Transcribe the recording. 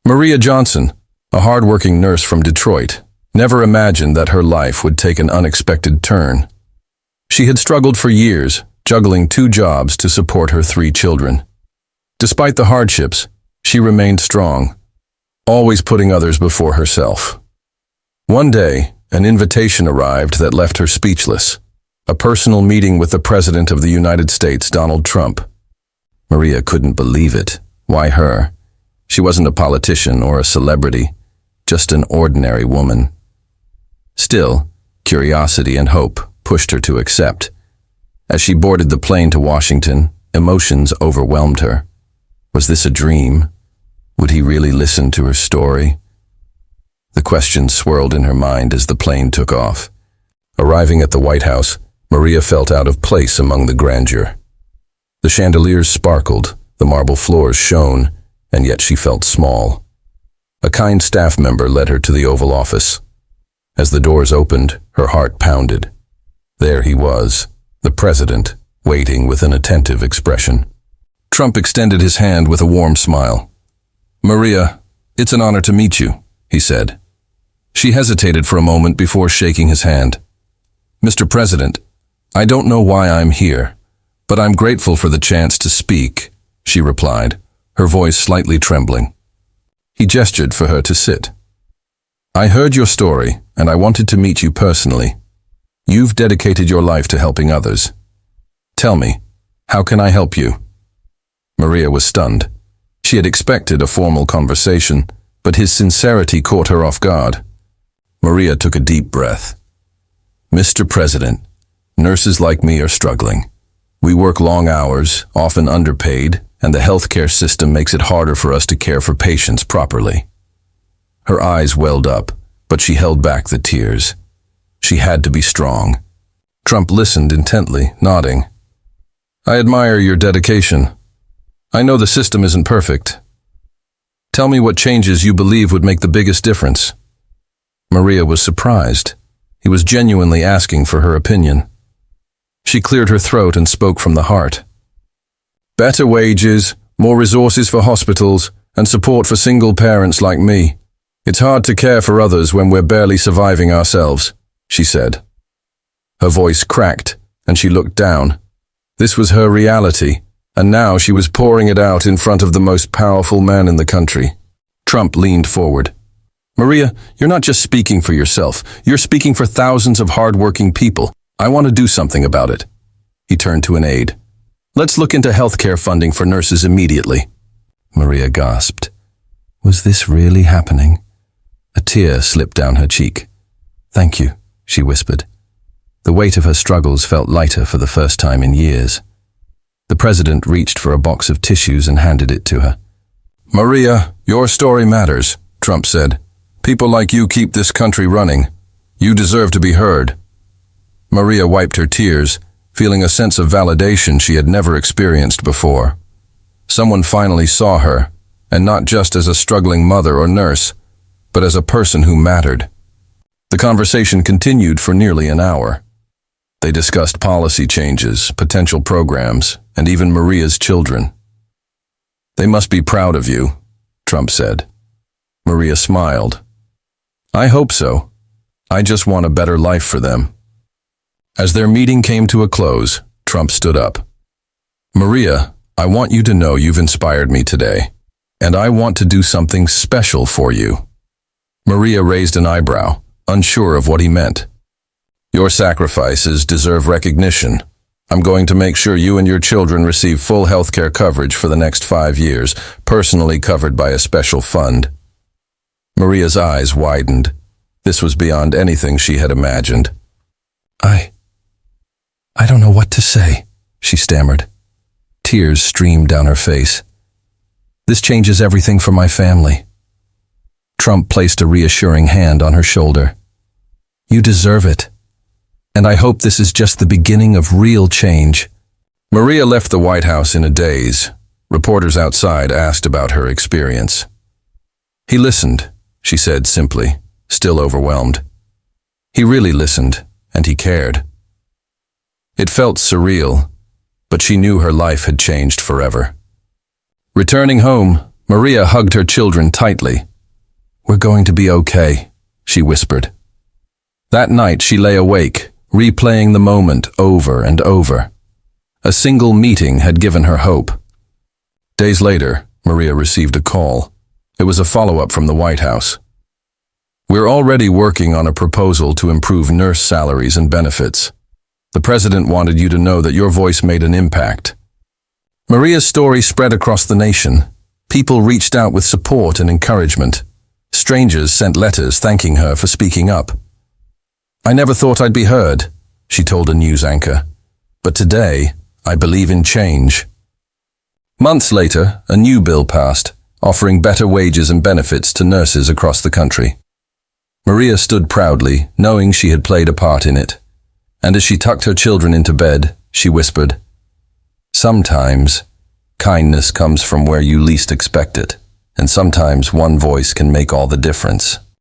Maria Johnson, a hard-working nurse from Detroit, never imagined that her life would take an unexpected turn. She had struggled for years, juggling 2 jobs to support her 3 children. Despite the hardships, she remained strong, always putting others before herself. One day, an invitation arrived that left her speechless, a personal meeting with the President of the United States, Donald Trump. Maria couldn't believe it. Why her? She wasn't a politician or a celebrity, just an ordinary woman. Still, curiosity and hope pushed her to accept. As she boarded the plane to Washington, emotions overwhelmed her. Was this a dream? Would he really listen to her story? The questions swirled in her mind as the plane took off. Arriving at the White House, Maria felt out of place among the grandeur. The chandeliers sparkled, the marble floors shone, and yet she felt small. A kind staff member led her to the Oval Office. As the doors opened, her heart pounded. There he was, the president, waiting with an attentive expression. Trump extended his hand with a warm smile. "Maria, it's an honor to meet you," he said. She hesitated for a moment before shaking his hand. "Mr. President, I don't know why I'm here, but I'm grateful for the chance to speak," she replied, her voice slightly trembling. He gestured for her to sit. "I heard your story, and I wanted to meet you personally. You've dedicated your life to helping others. Tell me, how can I help you?" Maria was stunned. She had expected a formal conversation, but his sincerity caught her off guard. Maria took a deep breath. "Mr. President, nurses like me are struggling. We work long hours, often underpaid, and the healthcare system makes it harder for us to care for patients properly." Her eyes welled up, but she held back the tears. She had to be strong. Trump listened intently, nodding. "I admire your dedication. I know the system isn't perfect. Tell me what changes you believe would make the biggest difference." Maria was surprised. He was genuinely asking for her opinion. She cleared her throat and spoke from the heart. "Better wages, more resources for hospitals, and support for single parents like me. It's hard to care for others when we're barely surviving ourselves," she said. Her voice cracked, and she looked down. This was her reality, and now she was pouring it out in front of the most powerful man in the country. Trump leaned forward. "Maria, you're not just speaking for yourself. You're speaking for thousands of hard-working people. I want to do something about it." He turned to an aide. "Let's look into healthcare funding for nurses immediately." Maria gasped. Was this really happening? A tear slipped down her cheek. "Thank you," she whispered. The weight of her struggles felt lighter for the first time in years. The president reached for a box of tissues and handed it to her. "Maria, your story matters," Trump said. "People like you keep this country running. You deserve to be heard." Maria wiped her tears, feeling a sense of validation she had never experienced before. Someone finally saw her, and not just as a struggling mother or nurse, but as a person who mattered. The conversation continued for nearly an hour. They discussed policy changes, potential programs, and even Maria's children. "They must be proud of you," Trump said. Maria smiled. "I hope so. I just want a better life for them." As their meeting came to a close, Trump stood up. "Maria, I want you to know you've inspired me today, and I want to do something special for you." Maria raised an eyebrow, unsure of what he meant. "Your sacrifices deserve recognition. I'm going to make sure you and your children receive full health care coverage for the next 5 years, personally covered by a special fund." Maria's eyes widened. This was beyond anything she had imagined. I don't know what to say," she stammered. Tears streamed down her face. "This changes everything for my family." Trump placed a reassuring hand on her shoulder. "You deserve it. And I hope this is just the beginning of real change." Maria left the White House in a daze. Reporters outside asked about her experience. "He listened," she said simply, still overwhelmed. He really listened, and he cared. It felt surreal, but she knew her life had changed forever. Returning home, Maria hugged her children tightly. "We're going to be okay," she whispered. That night she lay awake, replaying the moment over and over. A single meeting had given her hope. Days later, Maria received a call. It was a follow-up from the White House. "We're already working on a proposal to improve nurse salaries and benefits. The president wanted you to know that your voice made an impact." Maria's story spread across the nation. People reached out with support and encouragement. Strangers sent letters thanking her for speaking up. "I never thought I'd be heard," she told a news anchor. "But today, I believe in change." Months later, a new bill passed, offering better wages and benefits to nurses across the country. Maria stood proudly, knowing she had played a part in it. And as she tucked her children into bed, she whispered, "Sometimes, kindness comes from where you least expect it, and sometimes one voice can make all the difference."